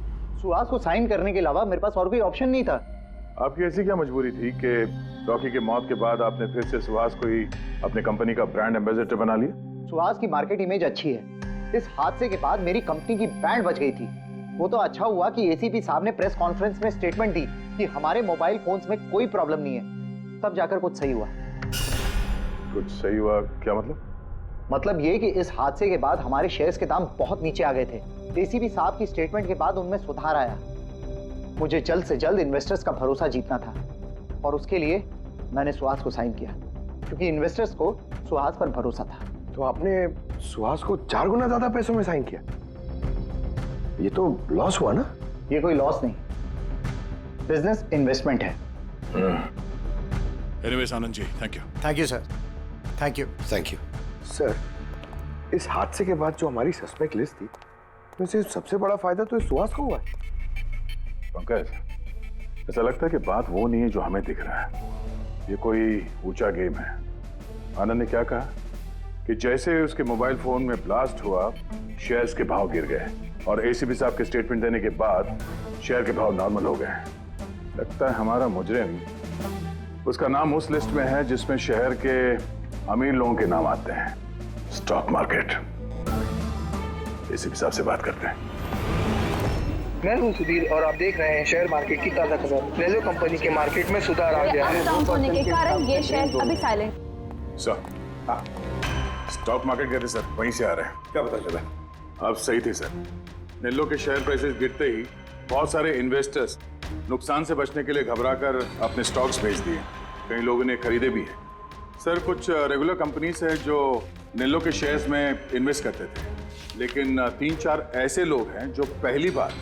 सुहास को साइन करने के अलावा मेरे पास और कोई ऑप्शन नहीं था। आपकी ऐसी क्या मजबूरी थी कि रॉकी के मौत के बाद आपने फिर से सुहास को ही अपने कंपनी का ब्रांड एम्बेसडर बना लिया? सुहास की मार्केट इमेज अच्छी है। इस हादसे के बाद मेरी कंपनी की ब्रांड बच गई थी। वो तो अच्छा हुआ कि एसीपी साहब ने प्रेस कॉन्फ्रेंस में स्टेटमेंट दी कि हमारे मोबाइल फोन्स में कोई प्रॉब्लम नहीं है, तब जाकर कुछ सही हुआ। कुछ सही हुआ क्या मतलब? मतलब ये कि इस हादसे के बाद हमारे शेयर्स के दाम बहुत नीचे आ गए थे। एसीपी साहब की स्टेटमेंट के बाद उनमें सुधार आया। मुझे जल्द से जल्द इन्वेस्टर्स का भरोसा जीतना था और उसके लिए मैंने सुहास को साइन किया, क्योंकि इन्वेस्टर्स को सुहास पर भरोसा था। तो आपने सुहास को 4 गुना ज्यादा पैसों में साइन किया? ये तो लॉस हुआ ना? ये कोई लॉस नहीं, बिजनेस इन्वेस्टमेंट है। Anyways Anand ji, thank you. Thank you sir, thank you. Thank you sir. इस हादसे के बाद जो हमारी सस्पेक्ट लिस्ट थी, वैसे सबसे बड़ा फायदा तो इस सुहास को हुआ है। पंकज, ऐसा लगता है कि बात वो नहीं है जो हमें दिख रहा है। ये कोई ऊंचा गेम है। आनंद ने क्या कहा कि जैसे उसके मोबाइल फोन में ब्लास्ट हुआ, शेयर्स के भाव गिर गए और एसीपी साहब के स्टेटमेंट देने के बाद शेयर के भाव नॉर्मल हो गए। लगता है हमारा मुजरिम, उसका नाम उस लिस्ट में है जिसमें शहर के अमीर लोगों के नाम आते हैं, स्टॉक मार्केट। एसीपी साहब से बात करते हैं। मैं हूं सुधीर और आप देख रहे हैं शेयर मार्केट की ताजा खबर। नेलो कंपनी के मार्केट में सुधार आ गया है। डाउन होने के कारण ये शेयर अभी साइलेंट। सर, स्टॉक मार्केट गए थे सर, वहीं से आ रहे हैं। क्या पता चला? आप सही थे सर। नेलो के शेयर प्राइसेस गिरते ही बहुत सारे इन्वेस्टर्स नुकसान से बचने के लिए घबराकर अपने स्टॉक्स बेच दिए। कई लोगों ने खरीदे भी हैं। सर, कुछ रेगुलर कंपनीज है जो नेलो के शेयर्स में इन्वेस्ट करते थे, लेकिन 3-4 ऐसे लोग हैं जो पहली बार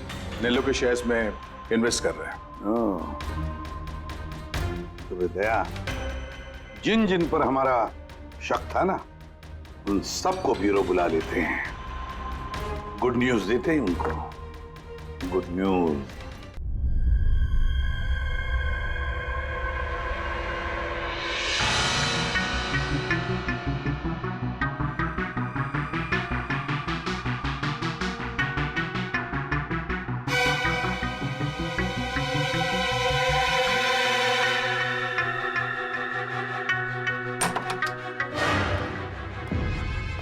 नेलो के शेयर्स में इन्वेस्ट कर रहे हैं। तो दया, जिन जिन पर हमारा शक था ना, उन सबको ब्यूरो बुला लेते हैं, गुड न्यूज देते हैं उनको। Good news.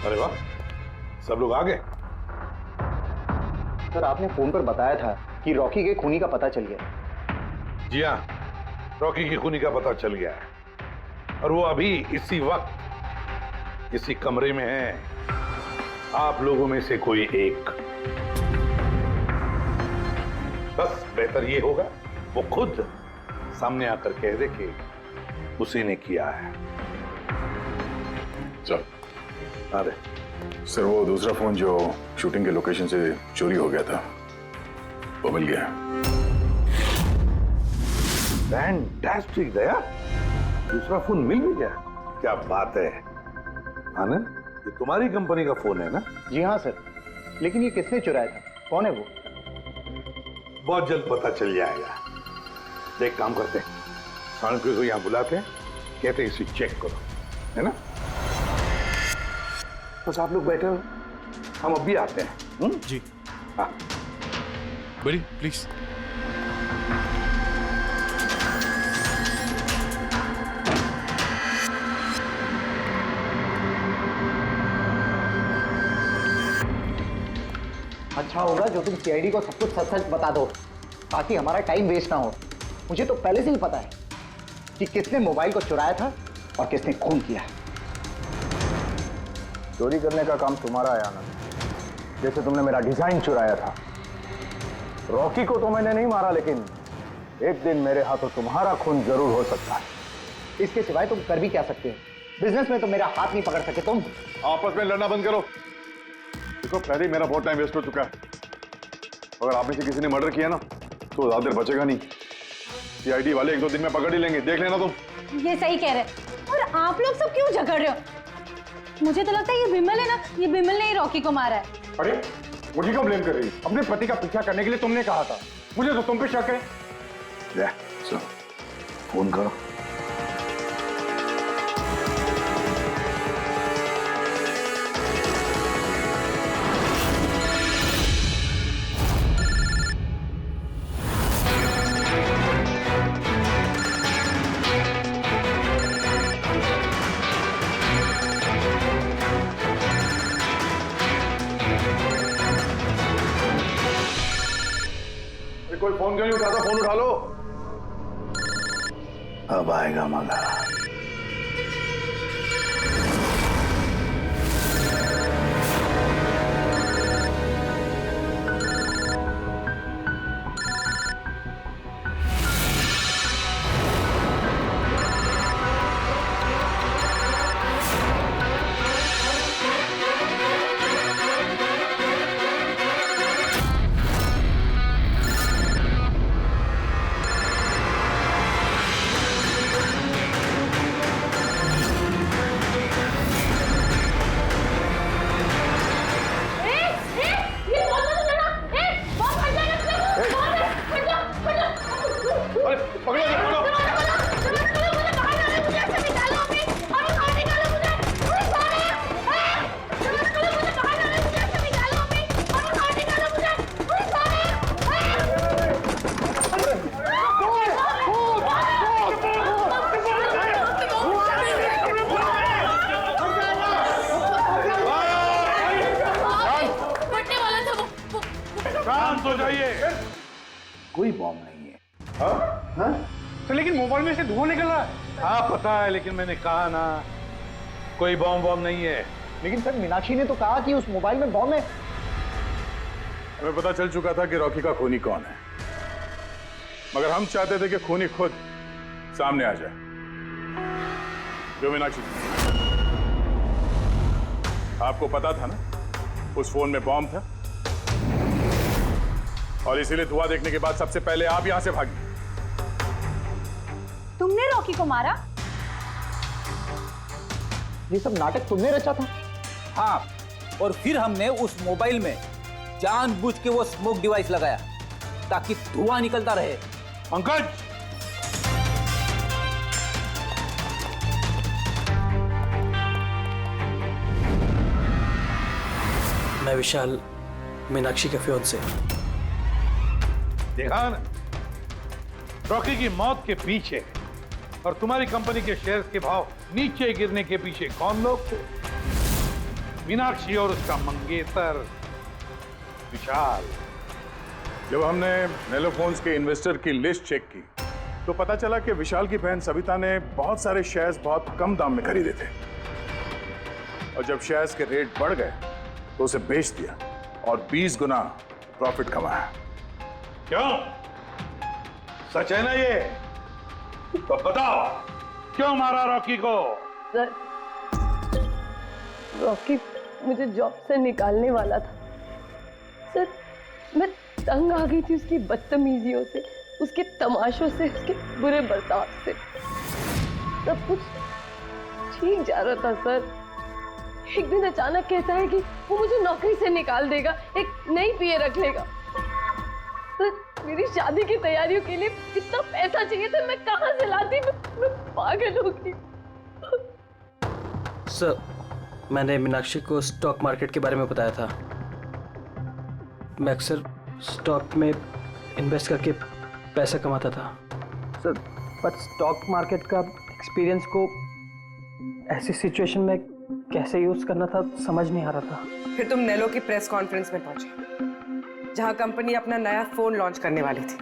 अरे वाह, सब लोग आ गए। सर आपने फोन पर बताया था कि रॉकी के खूनी का पता चल गया। जी हाँ, रॉकी की खूनी का पता चल गया है और वो अभी इसी वक्त इसी कमरे में है। आप लोगों में से कोई एक, बस बेहतर ये होगा वो खुद सामने आकर कह दे कि उसी ने किया है। चल। अरे सर वो दूसरा फोन जो शूटिंग के लोकेशन से चोरी हो गया था वो मिल गया। फैंटास्टिक दया, दूसरा फोन मिल भी गया। क्या बात है आनंद, ये तुम्हारी कंपनी का फोन है ना? जी हाँ सर, लेकिन ये किसने चुराया था, कौन है वो? बहुत जल्द पता चल जाएगा। एक काम करते हैं, साणुके को यहाँ बुलाते हैं, कहते हैं इसे चेक करो, है ना? बस आप लोग बैठे हो, हम अभी आते हैं। जी हाँ बड़ी प्लीज। अच्छा होगा जो तुम सीआईडी को सब कुछ सच सच बता दो, ताकि हमारा टाइम वेस्ट ना हो। मुझे तो पहले से ही पता है कि किसने मोबाइल को चुराया था और किसने खून किया। चोरी करने का काम तुम्हारा है आनंद, जैसे तुमने मेरा डिजाइन चुराया था। रॉकी को तो मैंने नहीं मारा, लेकिन एक दिन मेरे हाथों तुम्हारा खून जरूर हो सकता है। इसके सिवाय तुम कर भी क्या सकते हो? बिजनेस में तो मेरा हाथ नहीं पकड़ सके तुम। आपस में लड़ना बंद करो। देखो पहले ही मेरा बहुत टाइम वेस्ट हो चुका है। अगर आप में से किसी ने मर्डर किया ना तो ज्यादा देर बचेगा नहीं। सीआईडी वाले 1-2 दिन में पकड़ ही लेंगे, देख लेना तुम। ये सही कह रहे हैं। और आप लोग सब क्यों झगड़ रहे हो? मुझे तो लगता है ये बिमल है ना, ये बिमल ने ही रॉकी को मारा है। अरे मुझे क्यों ब्लेम कर रही है? अपने पति का पीछा करने के लिए तुमने कहा था, मुझे तो तुम पे शक है। ले, चलो फोन करो। कोई फोन क्यों नहीं उठाता? फोन उठा लो। अब आएगा मजा। शांत हो जाइए। कोई बॉम्ब नहीं है। हाँ? तो लेकिन मोबाइल में से धुआं निकल रहा है। हाँ पता है, लेकिन मैंने कहा ना कोई बॉम्ब नहीं है। लेकिन सर मीनाक्षी ने तो कहा कि उस मोबाइल में बॉम्ब है। हमें पता चल चुका था कि रॉकी का खूनी कौन है, मगर हम चाहते थे कि खूनी खुद सामने आ जाए। जो मीनाक्षी, आपको पता था ना उस फोन में बॉम्ब था, और इसीलिए धुआं देखने के बाद सबसे पहले आप यहां से भागी। तुमने रॉकी को मारा? ये सब नाटक तुमने रचा था? हाँ, और फिर हमने उस मोबाइल में जानबूझ के वो स्मोक डिवाइस लगाया ताकि धुआं निकलता रहे। पंकज, मैं विशाल, मीनाक्षी के फ्योन से। देखा ना, रॉकी की मौत के पीछे और तुम्हारी कंपनी के शेयर्स के भाव नीचे गिरने के पीछे कौन लोग थे? मीनाक्षी और उसका मंगेतर विशाल। जब हमने नेलोफोन्स के इन्वेस्टर की लिस्ट चेक की तो पता चला कि विशाल की बहन सविता ने बहुत सारे शेयर्स बहुत कम दाम में खरीदे थे और जब शेयर्स के रेट बढ़ गए तो उसे बेच दिया और 20 गुना प्रॉफिट कमाया। क्यों? सच है ना ये? तो बताओ क्यों मारा रॉकी को? सर, रॉकी मुझे जॉब से निकालने वाला था सर। मैं तंग आ गई थी उसकी बदतमीजियों से, उसके तमाशों से, उसके बुरे बर्ताव से। सब कुछ ठीक जा रहा था सर। एक दिन अचानक कहता है कि वो मुझे नौकरी से निकाल देगा, एक नई पीए रख लेगा। सर, मेरी शादी की तैयारियों के लिए इतना पैसा चाहिए था, मैं कहां से लाती? मैं पागल हो गई। सर, मैंने मीनाक्षी को स्टॉक मार्केट के बारे में बताया था। मैं अक्सर स्टॉक में इन्वेस्ट करके पैसा कमाता था। सर, बट स्टॉक मार्केट का एक्सपीरियंस को ऐसी सिचुएशन में कैसे यूज करना था समझ नहीं आ रहा था। फिर तुम नेलो की प्रेस कॉन्फ्रेंस में पहुंचे जहां कंपनी अपना नया फोन लॉन्च करने वाली थी,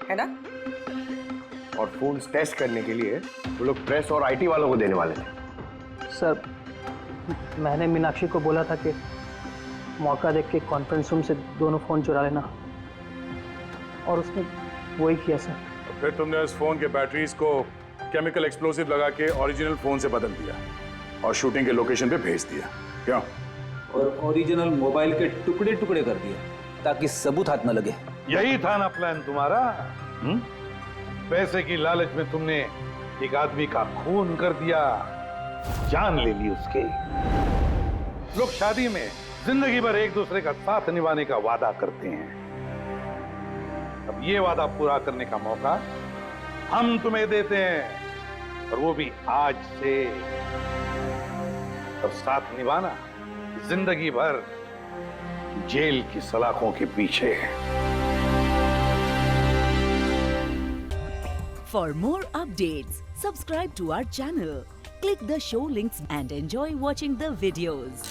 है ना? और फोन टेस्ट करने के लिए वो लोग प्रेस और आईटी वालों को देने वाले थे। सर, मैंने मीनाक्षी को बोला था कि मौका देख के कॉन्फ्रेंस रूम से दोनों फोन चुरा लेना, और उसने वही किया सर। फिर तुमने उस फोन के बैटरीज को केमिकल एक्सप्लोसिव लगा के ओरिजिनल फोन से बदल दिया और शूटिंग के लोकेशन पे भेज दिया। क्यों? और ओरिजिनल मोबाइल के टुकड़े टुकड़े कर दिए ताकि सबूत हाथ न लगे। यही था ना प्लान तुम्हारा? पैसे की लालच में तुमने एक आदमी का खून कर दिया, जान ले ली उसके। लोग शादी में जिंदगी भर एक दूसरे का साथ निभाने का वादा करते हैं। अब ये वादा पूरा करने का मौका हम तुम्हें देते हैं, और वो भी आज से। अब साथ निभाना जिंदगी भर जेल की सलाखों के पीछे। For more updates, subscribe to our channel, click the show links and enjoy watching the videos.